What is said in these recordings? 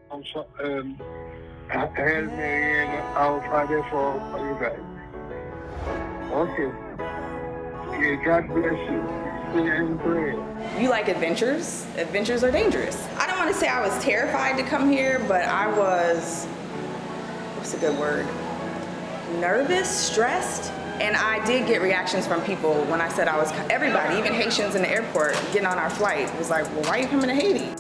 I'm so, help me and I'll try this for you guys. Okay. Yeah, God bless you. Stay in prayer. You like adventures? Adventures are dangerous. I don't want to say I was terrified to come here, but I was, what's a good word? Nervous, stressed. And I did get reactions from people when I said I was, everybody, even Haitians in the airport getting on our flight was like, well, why are you coming to Haiti?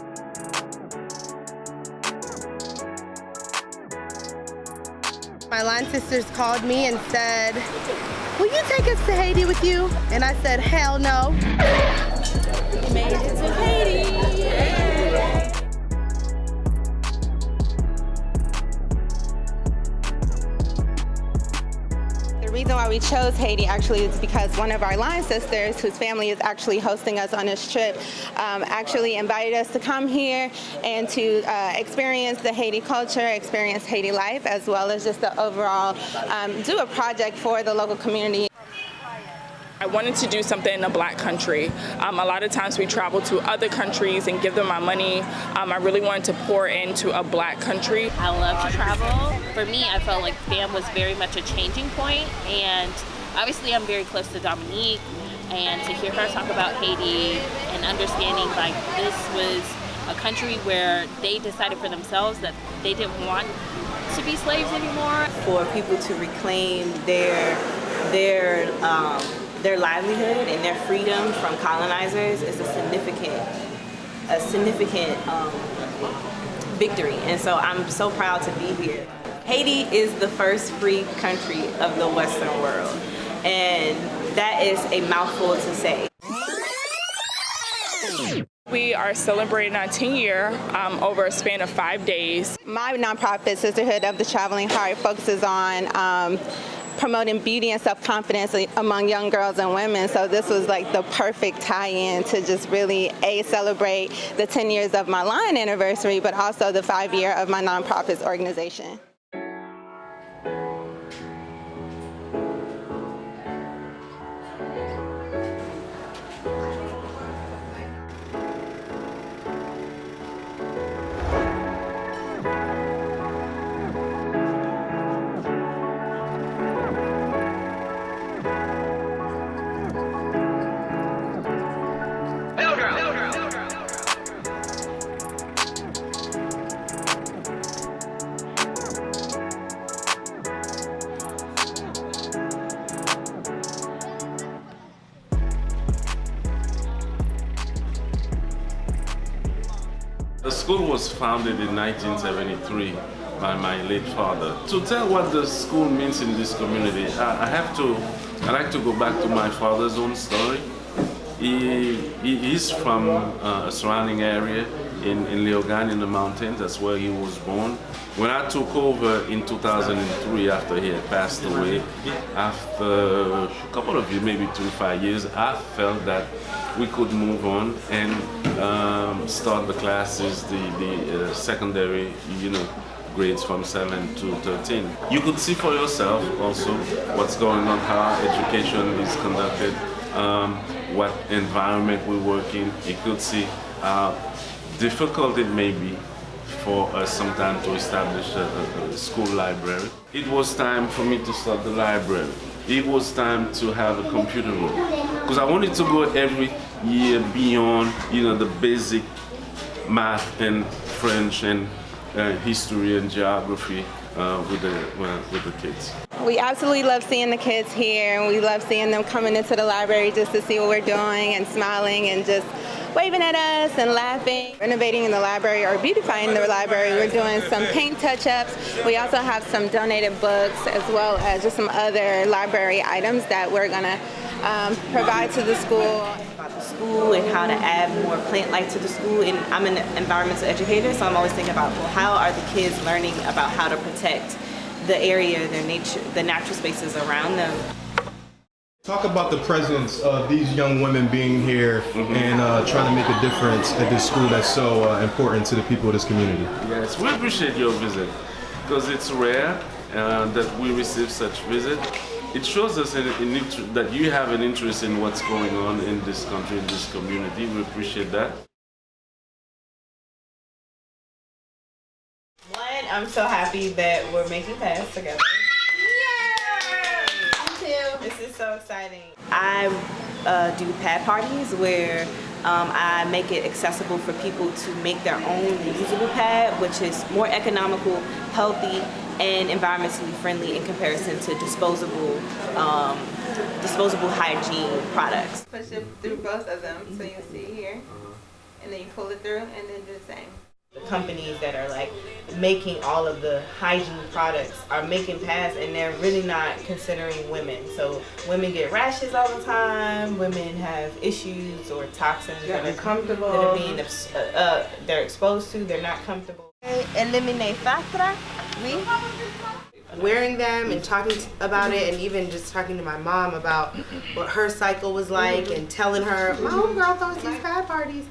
My line sisters called me and said, will you take us to Haiti with you? And I said, hell no. We made it to Haiti. Yay. The reason why we chose Haiti actually is because one of our line sisters, whose family is actually hosting us on this trip, actually invited us to come here and to experience the Haiti culture, experience Haiti life, as well as just the overall do a project for the local community. I wanted to do something in a Black country. A lot of times we travel to other countries and give them our money. I really wanted to pour into a Black country. I love to travel. For me, I felt like FAM was very much a changing point, and obviously I'm very close to Dominique, and to hear her talk about Haiti and understanding like this was a country where they decided for themselves that they didn't want to be slaves anymore. For people to reclaim their livelihood and their freedom from colonizers is a significant victory, and so I'm so proud to be here. Haiti is the first free country of the Western world, and that is a mouthful to say. We are celebrating our 10-year over a span of 5 days. My nonprofit, Sisterhood of the Traveling Heart, focuses on promoting beauty and self-confidence among young girls and women. So this was like the perfect tie-in to just really celebrate the 10 years of my line anniversary, but also the 5-year of my nonprofit's organization. The school was founded in 1973 by my late father. To tell what the school means in this community, I like to go back to my father's own story. He's from a surrounding area in Leogane in the mountains. That's where he was born. When I took over in 2003 after he had passed away, after a couple of years, maybe 2 to 5 years, I felt that we could move on and start the classes, the secondary, grades from 7 to 13. You could see for yourself also what's going on, how education is conducted, what environment we work in. You could see how difficult it may be for us sometimes to establish a school library. It was time for me to start the library. It was time to have a computer room, because I wanted to go every year beyond, the basic math and French and history and geography with the kids. We absolutely love seeing the kids here, and we love seeing them coming into the library just to see what we're doing and smiling and just waving at us and laughing. Renovating the library or beautifying the library, we're doing some paint touch-ups. We also have some donated books as well as just some other library items that we're going to provide to the school. About the school and how to add more plant life to the school, and I'm an environmental educator, so I'm always thinking about, well, how are the kids learning about how to protect the area, their nature, the natural spaces around them. Talk about the presence of these young women being here and trying to make a difference at this school that's so important to the people of this community. Yes, we appreciate your visit because it's rare that we receive such visit. It shows us that you have an interest in what's going on in this country, in this community. We appreciate that. One, I'm so happy that we're making pads together. This is so exciting. I do pad parties where I make it accessible for people to make their own reusable pad, which is more economical, healthy, and environmentally friendly in comparison to disposable hygiene products. Push it through both of them, so you see here, and then you pull it through, and then do the same. The companies that are like making all of the hygiene products are making pads, and they're really not considering women. So women get rashes all the time. Women have issues or toxins that are being they're exposed to. They're not comfortable. Eliminate factra. Wearing them and talking about it, and even just talking to my mom about what her cycle was like, and telling her, my homegirl throws these pad parties.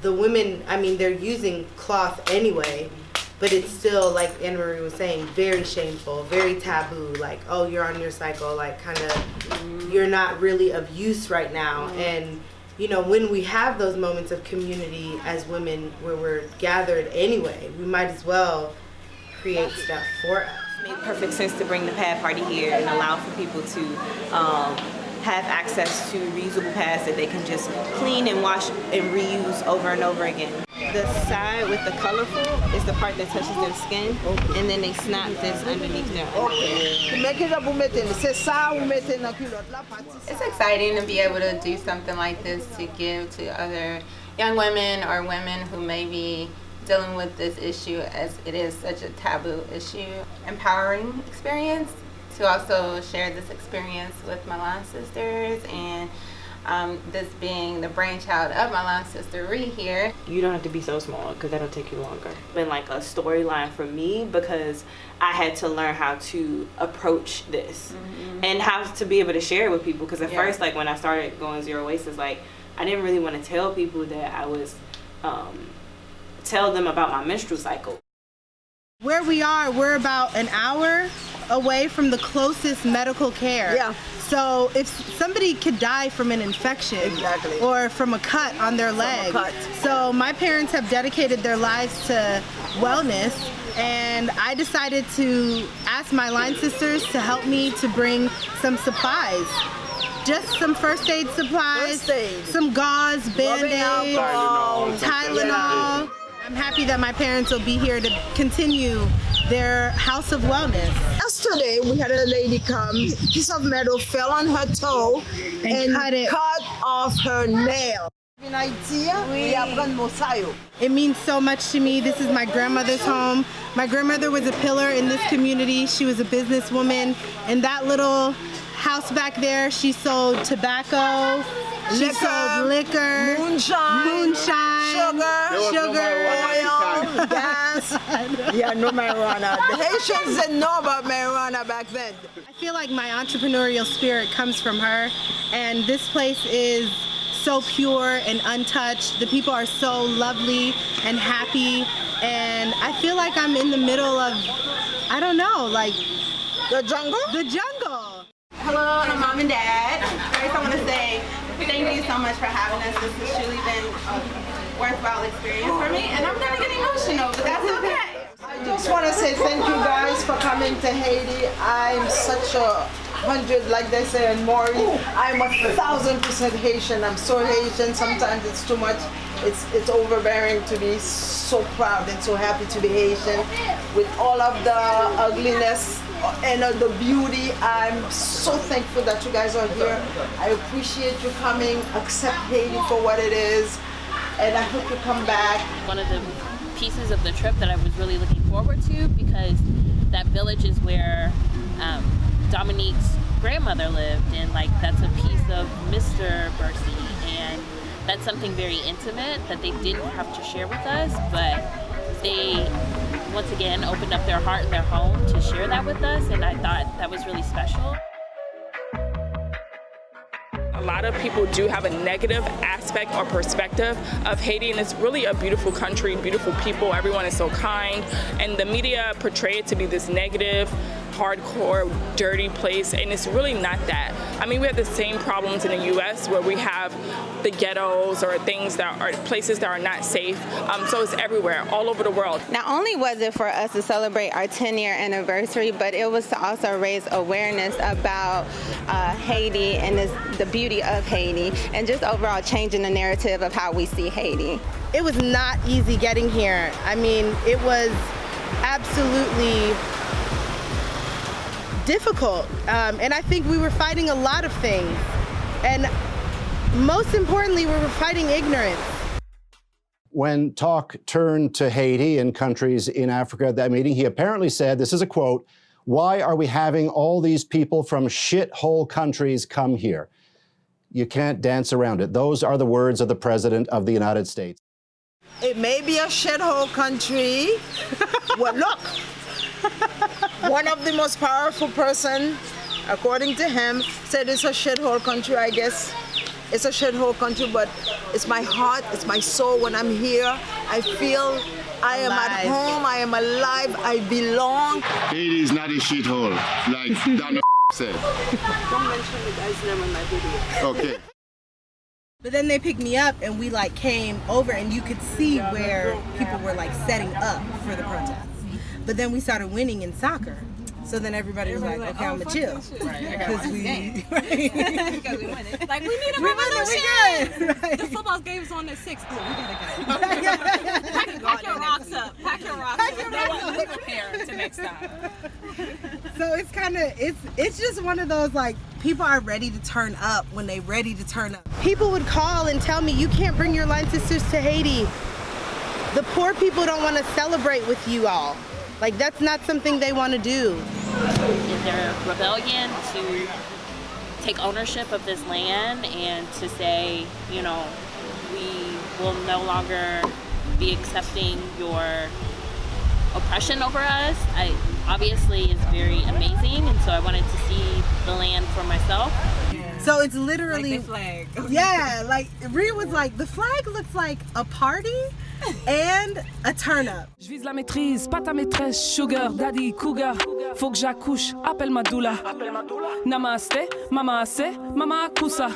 The women, I mean, they're using cloth anyway, but it's still, like Anna Marie was saying, very shameful, very taboo. Like, oh, you're on your cycle, like kind of, you're not really of use right now. And, you know, when we have those moments of community as women where we're gathered anyway, we might as well create stuff for us. It made perfect sense to bring the pad party here and allow for people to have access to reusable pads that they can just clean and wash and reuse over and over again. The side with the colorful is the part that touches their skin, and then they snap this underneath their arm. It's exciting to be able to do something like this to give to other young women or women who may be dealing with this issue, as it is such a taboo issue. Empowering experience to also share this experience with my line sisters, and this being the brainchild of my line sister Ree here. You don't have to be so small, because that'll take you longer. It's been like a storyline for me, because I had to learn how to approach this and how to be able to share it with people. Because at first, like when I started going Zero Waste, it's like I didn't really want to tell people that I was tell them about my menstrual cycle. Where we are, we're about an hour away from the closest medical care. Yeah. So if somebody could die from an infection or from a cut on their leg. So my parents have dedicated their lives to wellness, and I decided to ask my line sisters to help me to bring some supplies. Just some first aid supplies, some gauze, Band-Aids, Tylenol. I'm happy that my parents will be here to continue their house of wellness. Yesterday we had a lady come, piece of metal fell on her toe and cut off her nail. It means so much to me. This is my grandmother's home. My grandmother was a pillar in this community. She was a businesswoman. In that little house back there, she sold tobacco, she sold liquor, moonshine, sugar, oil, gas. Yeah, no marijuana. The Haitians didn't know about marijuana back then. I feel like my entrepreneurial spirit comes from her, and this place is so pure and untouched. The people are so lovely and happy, and I feel like I'm in the middle of, I don't know, like the jungle? The jungle. Hello, Mom and Dad. First, I want to say thank you so much for having us. This has truly been a worthwhile experience for me, and I'm going to get emotional, but that's okay. I just want to say thank you guys for coming to Haiti. I'm such a 100, like they say in Maury. I'm 1,000% Haitian. I'm so Haitian. Sometimes it's too much. It's overbearing to be so proud and so happy to be Haitian. With all of the ugliness and the beauty, I'm so thankful that you guys are here. I appreciate you coming. Accept Haiti for what it is, and I hope you come back. One of the pieces of the trip that I was really looking forward to, because that village is where Dominique's grandmother lived, and like that's a piece of Mr. Bercy, and that's something very intimate that they didn't have to share with us, but they once again opened up their heart and their home to share that with us, and I thought that was really special. A lot of people do have a negative aspect or perspective of Haiti, and it's really a beautiful country, beautiful people, everyone is so kind, and the media portray it to be this negative, hardcore, dirty place, and it's really not that. I mean, we have the same problems in the U.S. where we have the ghettos or things that are places that are not safe. So it's everywhere, all over the world. Not only was it for us to celebrate our 10-year anniversary, but it was to also raise awareness about Haiti and the beauty of Haiti, and just overall changing the narrative of how we see Haiti. It was not easy getting here. I mean, it was absolutely difficult. And I think we were fighting a lot of things. And most importantly, we were fighting ignorance. When talk turned to Haiti and countries in Africa at that meeting, he apparently said, this is a quote, "Why are we having all these people from shithole countries come here?" You can't dance around it. Those are the words of the President of the United States. It may be a shithole country. Well, look, one of the most powerful person, according to him, said it's a shithole country. I guess it's a shithole country, but it's my heart, it's my soul. When I'm here, I feel I am at home, I am alive, I belong. Haiti is not a shithole, like Donna said. Don't mention the guy's name in my video. Okay. But then they picked me up and we like came over and you could see where people were like setting up for the protests. But then we started winning in soccer. So then everybody was like, okay, I'm gonna chill. Because we won it. Like, we need a revolution. The football game's on at 6. Oh, we gotta go. Pack your rocks up. Pack your rocks up. We're prepared to next time. So it's kind of, it's just one of those, like, people are ready to turn up when they're ready to turn up. People would call and tell me, you can't bring your line sisters to Haiti. The poor people don't want to celebrate with you all. Like, that's not something they want to do. In their rebellion to take ownership of this land and to say, you know, we will no longer be accepting your oppression over us, obviously is very amazing, and so I wanted to see the land for myself. So it's literally like the flag. Yeah, like Rhea was like, the flag looks like a party and a turn up. Je vise la maîtrise, pas ta maîtresse, sugar, daddy, cougar. Faut que j'accouche, appelle ma doula. Namaste, mama assez, mama akusa.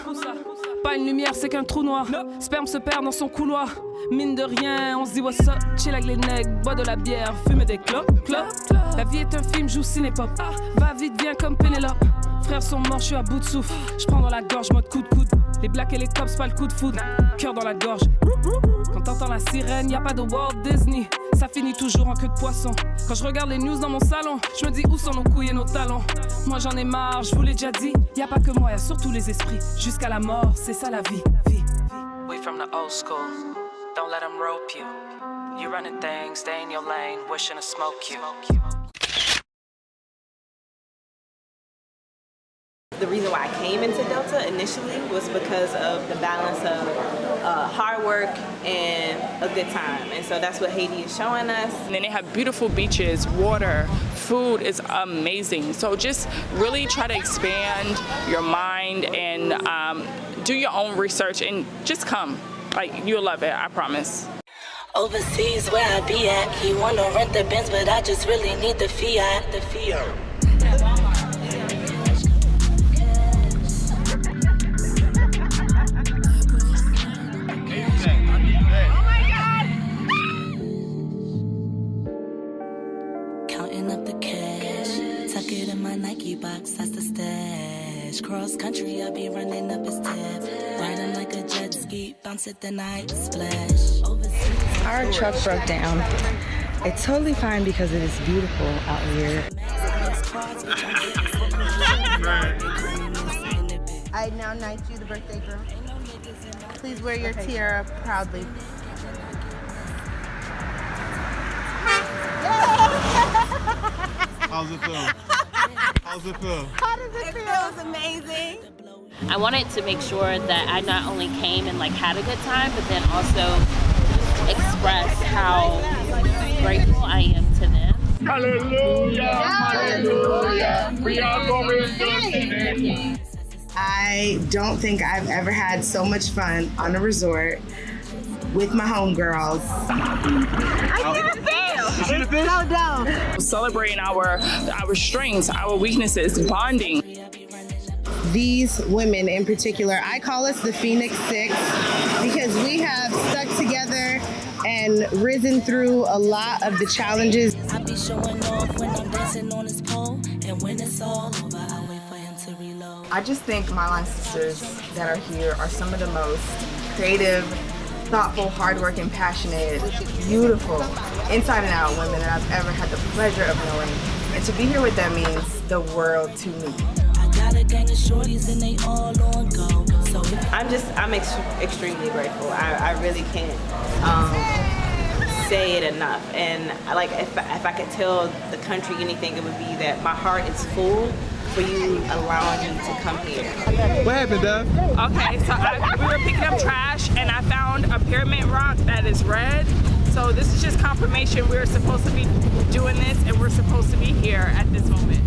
Pas une lumière, c'est qu'un trou noir. Sperme se perd dans son couloir. Mine de rien, on se dit what's up, chill avec les nègres, bois de la bière, fume des clopes. La vie est un film, joue ciné-pop. Va vite, viens comme Pénélope. Frères sont morts, je suis à bout de souffle. Je prends dans la gorge, mode coup de coude. Les blacks et les cops, pas le coup de foudre. Cœur dans la gorge. Quand t'entends la sirène, y a pas de Walt Disney. Ça finit toujours en queue de poisson. Quand je regarde les news dans mon salon, je me dis où sont nos couilles et nos talons. Moi j'en ai marre, je vous l'ai déjà dit. Y a pas que moi, y a surtout les esprits. Jusqu'à la mort, c'est ça la vie. We from the old school. Don't let them rope you. You running things, stay in your lane, wishing to smoke you. The reason why I came into Delta initially was because of the balance of hard work and a good time. And so that's what Haiti is showing us. And then they have beautiful beaches, water, food is amazing. So just really try to expand your mind and do your own research and just come. Like, you'll love it, I promise. Overseas where I be at, he wanna rent the Benz, but I just really need the fiat. Counting up the cash, tuck it in my Nike box, that's the stash. Cross country, I be running up his tab. Riding like a jet ski, bounce at the night, splash. Our truck broke down. It's totally fine because it is beautiful out here. I now knight you, the birthday girl. Please wear your tiara proudly. How's it feel? How's it feel? How does it feel? It feels amazing. I wanted to make sure that I not only came and like had a good time, but then also express how grateful I am to them. Hallelujah, hallelujah. We are going to I don't think I've ever had so much fun on a resort with my homegirls. I can't fail. So dope. Celebrating our strengths, our weaknesses, bonding. These women in particular, I call us the Phoenix Six because we have stuck together and risen through a lot of the challenges. I be showing off when I'm dancing on his pole, and when it's all over, I wait for him to reload. I just think my line sisters that are here are some of the most creative, thoughtful, hardworking, passionate, beautiful, inside and out women that I've ever had the pleasure of knowing. And to be here with them means the world to me. Got a gang of shorties and they all on go. So I'm extremely grateful. I really can't say it enough. And like if I could tell the country anything, it would be that my heart is full for you allowing me to come here. What happened, Dove? Okay, so we were picking up trash and I found a pyramid rock that is red. So this is just confirmation we're supposed to be doing this and we're supposed to be here at this moment.